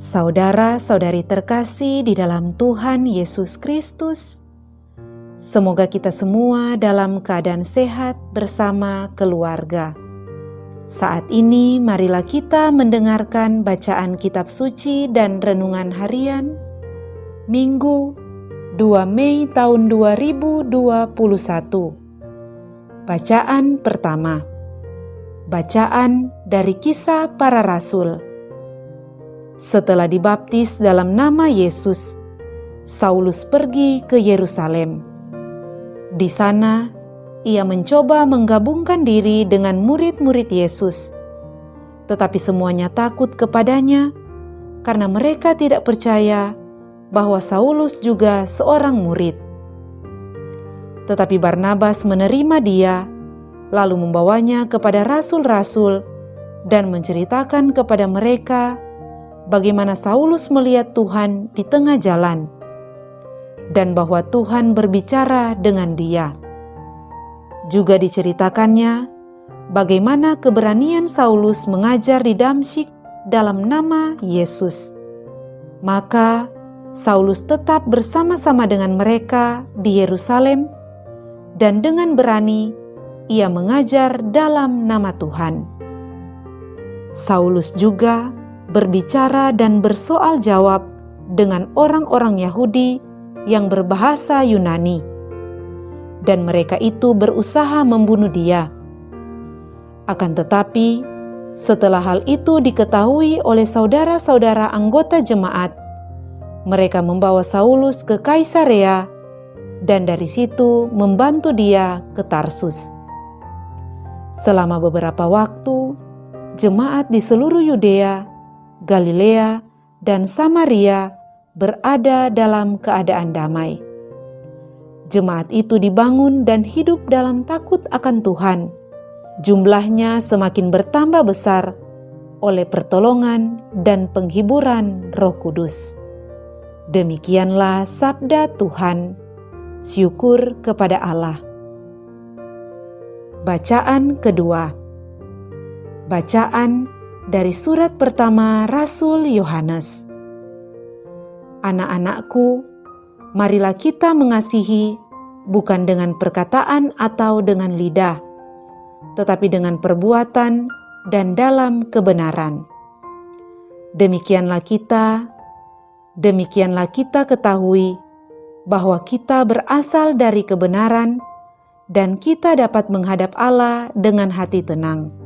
Saudara-saudari terkasih di dalam Tuhan Yesus Kristus, semoga kita semua dalam keadaan sehat bersama keluarga. Saat ini marilah kita mendengarkan bacaan kitab suci dan renungan harian Minggu 2 Mei tahun 2021. Bacaan pertama. Bacaan dari Kisah Para Rasul. Setelah dibaptis dalam nama Yesus, Saulus pergi ke Yerusalem. Di sana, ia mencoba menggabungkan diri dengan murid-murid Yesus. Tetapi semuanya takut kepadanya karena mereka tidak percaya bahwa Saulus juga seorang murid. Tetapi Barnabas menerima dia, lalu membawanya kepada rasul-rasul dan menceritakan kepada mereka bagaimana Saulus melihat Tuhan di tengah jalan, dan bahwa Tuhan berbicara dengan dia. Juga diceritakannya bagaimana keberanian Saulus mengajar di Damsyik dalam nama Yesus. Maka Saulus tetap bersama-sama dengan mereka di Yerusalem, dan dengan berani ia mengajar dalam nama Tuhan. Saulus juga berbicara dan bersoal jawab dengan orang-orang Yahudi yang berbahasa Yunani, dan mereka itu berusaha membunuh dia. Akan tetapi, setelah hal itu diketahui oleh saudara-saudara anggota jemaat, mereka membawa Saulus ke Kaisarea dan dari situ membantu dia ke Tarsus. Selama beberapa waktu, jemaat di seluruh Yudea, Galilea, dan Samaria berada dalam keadaan damai. Jemaat itu dibangun dan hidup dalam takut akan Tuhan. Jumlahnya semakin bertambah besar oleh pertolongan dan penghiburan Roh Kudus. Demikianlah sabda Tuhan. Syukur kepada Allah. Bacaan kedua. Bacaan dari surat pertama Rasul Yohanes. Anak-anakku, marilah kita mengasihi bukan dengan perkataan atau dengan lidah, tetapi dengan perbuatan dan dalam kebenaran. Demikianlah kita ketahui bahwa kita berasal dari kebenaran dan kita dapat menghadap Allah dengan hati tenang.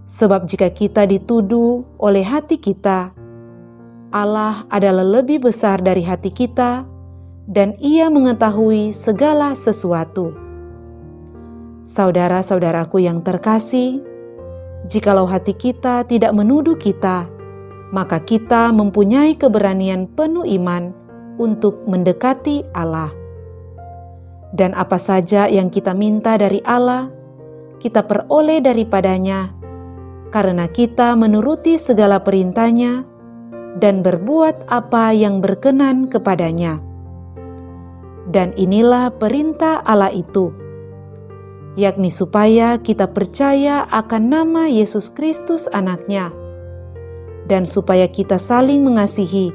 Sebab jika kita dituduh oleh hati kita, Allah adalah lebih besar dari hati kita dan Ia mengetahui segala sesuatu. Saudara-saudaraku yang terkasih, jikalau hati kita tidak menuduh kita, maka kita mempunyai keberanian penuh iman untuk mendekati Allah. Dan apa saja yang kita minta dari Allah, kita peroleh daripadanya, karena kita menuruti segala perintah-Nya dan berbuat apa yang berkenan kepadanya. Dan inilah perintah Allah itu, yakni supaya kita percaya akan nama Yesus Kristus Anak-Nya, dan supaya kita saling mengasihi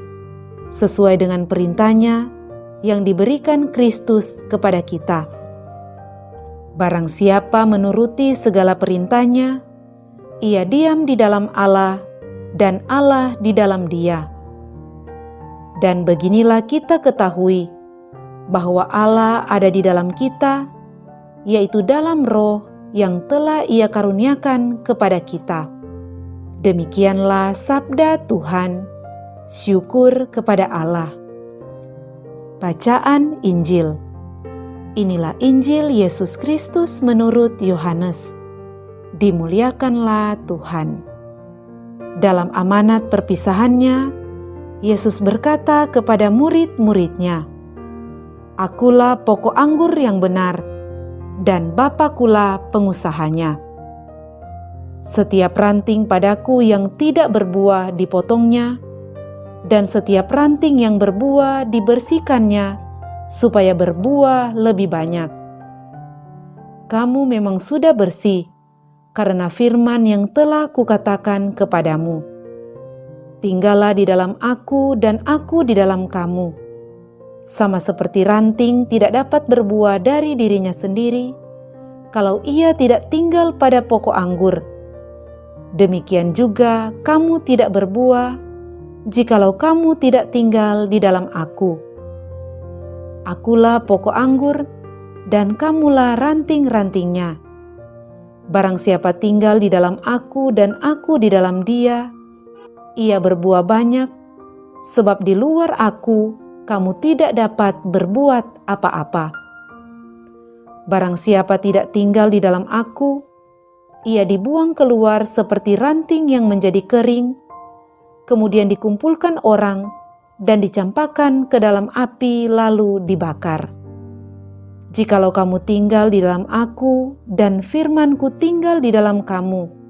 sesuai dengan perintah-Nya yang diberikan Kristus kepada kita. Barang siapa menuruti segala perintah-Nya, ia diam di dalam Allah dan Allah di dalam dia. Dan beginilah kita ketahui bahwa Allah ada di dalam kita, yaitu dalam Roh yang telah Ia karuniakan kepada kita. Demikianlah sabda Tuhan. Syukur kepada Allah. Bacaan Injil. Inilah Injil Yesus Kristus menurut Yohanes. Dimuliakanlah Tuhan. Dalam amanat perpisahannya, Yesus berkata kepada murid-murid-Nya, "Akulah pokok anggur yang benar, dan Bapakulah pengusahanya. Setiap ranting padaku yang tidak berbuah dipotongnya, dan setiap ranting yang berbuah dibersihkannya, supaya berbuah lebih banyak. Kamu memang sudah bersih, karena firman yang telah kukatakan kepadamu. Tinggallah di dalam aku dan aku di dalam kamu. Sama seperti ranting tidak dapat berbuah dari dirinya sendiri, kalau ia tidak tinggal pada pokok anggur. Demikian juga kamu tidak berbuah, jikalau kamu tidak tinggal di dalam aku. Akulah pokok anggur, dan kamulah ranting-rantingnya. Barang siapa tinggal di dalam aku dan aku di dalam dia, ia berbuah banyak, sebab di luar aku kamu tidak dapat berbuat apa-apa. Barang siapa tidak tinggal di dalam aku, ia dibuang keluar seperti ranting yang menjadi kering, kemudian dikumpulkan orang dan dicampakkan ke dalam api lalu dibakar. Jikalau kamu tinggal di dalam aku dan firman-Ku tinggal di dalam kamu,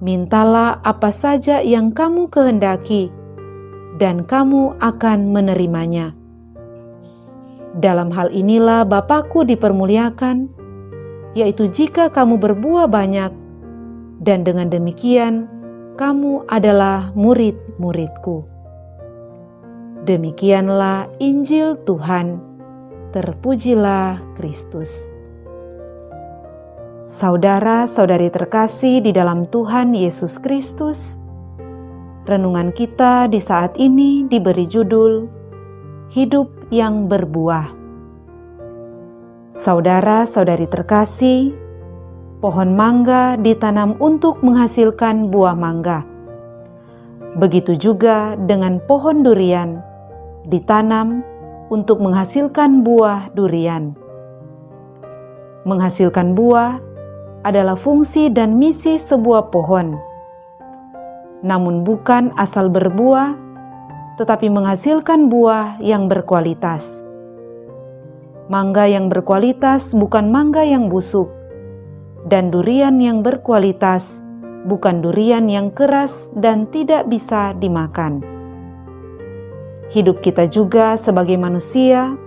mintalah apa saja yang kamu kehendaki, dan kamu akan menerimanya. Dalam hal inilah Bapa-Ku dipermuliakan, yaitu jika kamu berbuah banyak, dan dengan demikian kamu adalah murid-murid-Ku. Demikianlah Injil Tuhan. Terpujilah Kristus. Saudara-saudari terkasih di dalam Tuhan Yesus Kristus, renungan kita di saat ini diberi judul Hidup yang Berbuah. Saudara-saudari terkasih, pohon mangga ditanam untuk menghasilkan buah mangga. Begitu juga dengan pohon durian, ditanam untuk menghasilkan buah durian. Menghasilkan buah adalah fungsi dan misi sebuah pohon. Namun bukan asal berbuah, tetapi menghasilkan buah yang berkualitas. Mangga yang berkualitas bukan mangga yang busuk, dan durian yang berkualitas bukan durian yang keras dan tidak bisa dimakan. Hidup kita juga sebagai manusia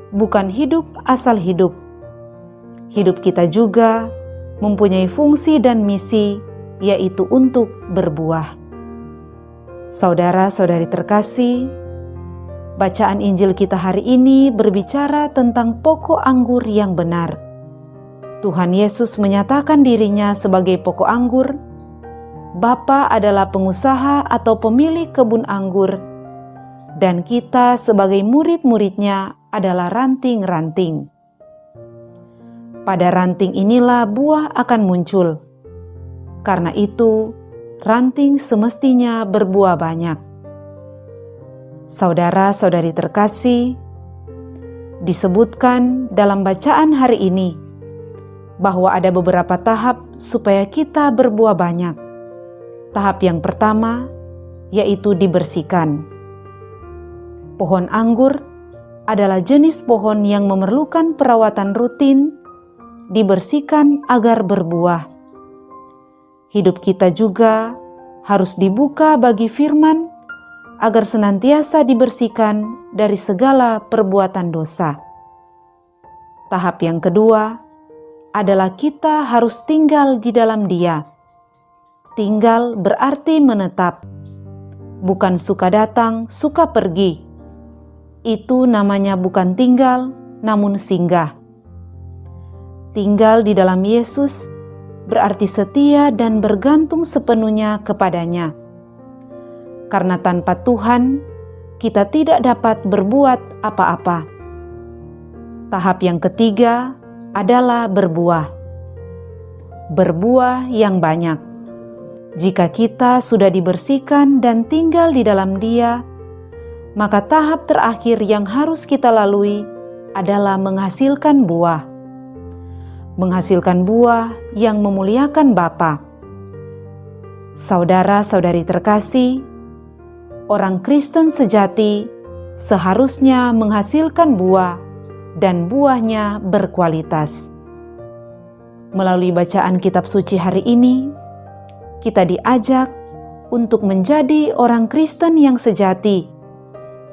bukan hidup asal hidup. Hidup kita juga mempunyai fungsi dan misi, yaitu untuk berbuah. Saudara-saudari terkasih, bacaan Injil kita hari ini berbicara tentang pokok anggur yang benar. Tuhan Yesus menyatakan dirinya sebagai pokok anggur. Bapa adalah pengusaha atau pemilik kebun anggur, dan kita sebagai murid-muridnya adalah ranting-ranting. Pada ranting inilah buah akan muncul. Karena itu, ranting semestinya berbuah banyak. Saudara-saudari terkasih, disebutkan dalam bacaan hari ini bahwa ada beberapa tahap supaya kita berbuah banyak. Tahap yang pertama yaitu dibersihkan. Pohon anggur adalah jenis pohon yang memerlukan perawatan rutin, dibersihkan agar berbuah. Hidup kita juga harus dibuka bagi firman agar senantiasa dibersihkan dari segala perbuatan dosa. Tahap yang kedua adalah kita harus tinggal di dalam Dia. Tinggal berarti menetap, bukan suka datang, suka pergi. Itu namanya bukan tinggal, namun singgah. Tinggal di dalam Yesus berarti setia dan bergantung sepenuhnya kepadanya. Karena tanpa Tuhan, kita tidak dapat berbuat apa-apa. Tahap yang ketiga adalah berbuah. Berbuah yang banyak. Jika kita sudah dibersihkan dan tinggal di dalam Dia, maka tahap terakhir yang harus kita lalui adalah menghasilkan buah. Menghasilkan buah yang memuliakan Bapa. Saudara-saudari terkasih, orang Kristen sejati seharusnya menghasilkan buah dan buahnya berkualitas. Melalui bacaan kitab suci hari ini, kita diajak untuk menjadi orang Kristen yang sejati,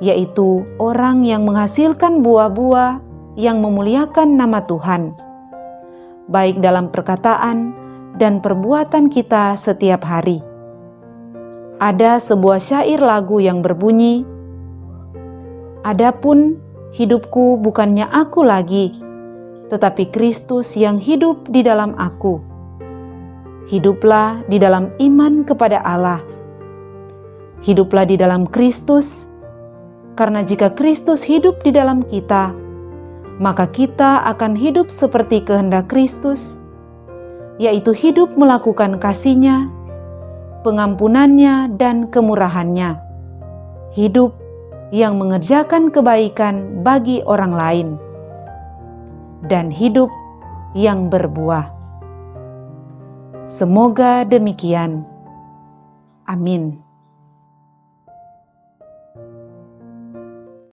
yaitu orang yang menghasilkan buah-buah yang memuliakan nama Tuhan, baik dalam perkataan dan perbuatan kita setiap hari. Ada sebuah syair lagu yang berbunyi, "Adapun hidupku bukannya aku lagi, tetapi Kristus yang hidup di dalam aku. Hiduplah di dalam iman kepada Allah. Hiduplah di dalam Kristus, karena jika Kristus hidup di dalam kita, maka kita akan hidup seperti kehendak Kristus, yaitu hidup melakukan kasih-Nya, pengampunannya dan kemurahannya. Hidup yang mengerjakan kebaikan bagi orang lain, dan hidup yang berbuah." Semoga demikian. Amin.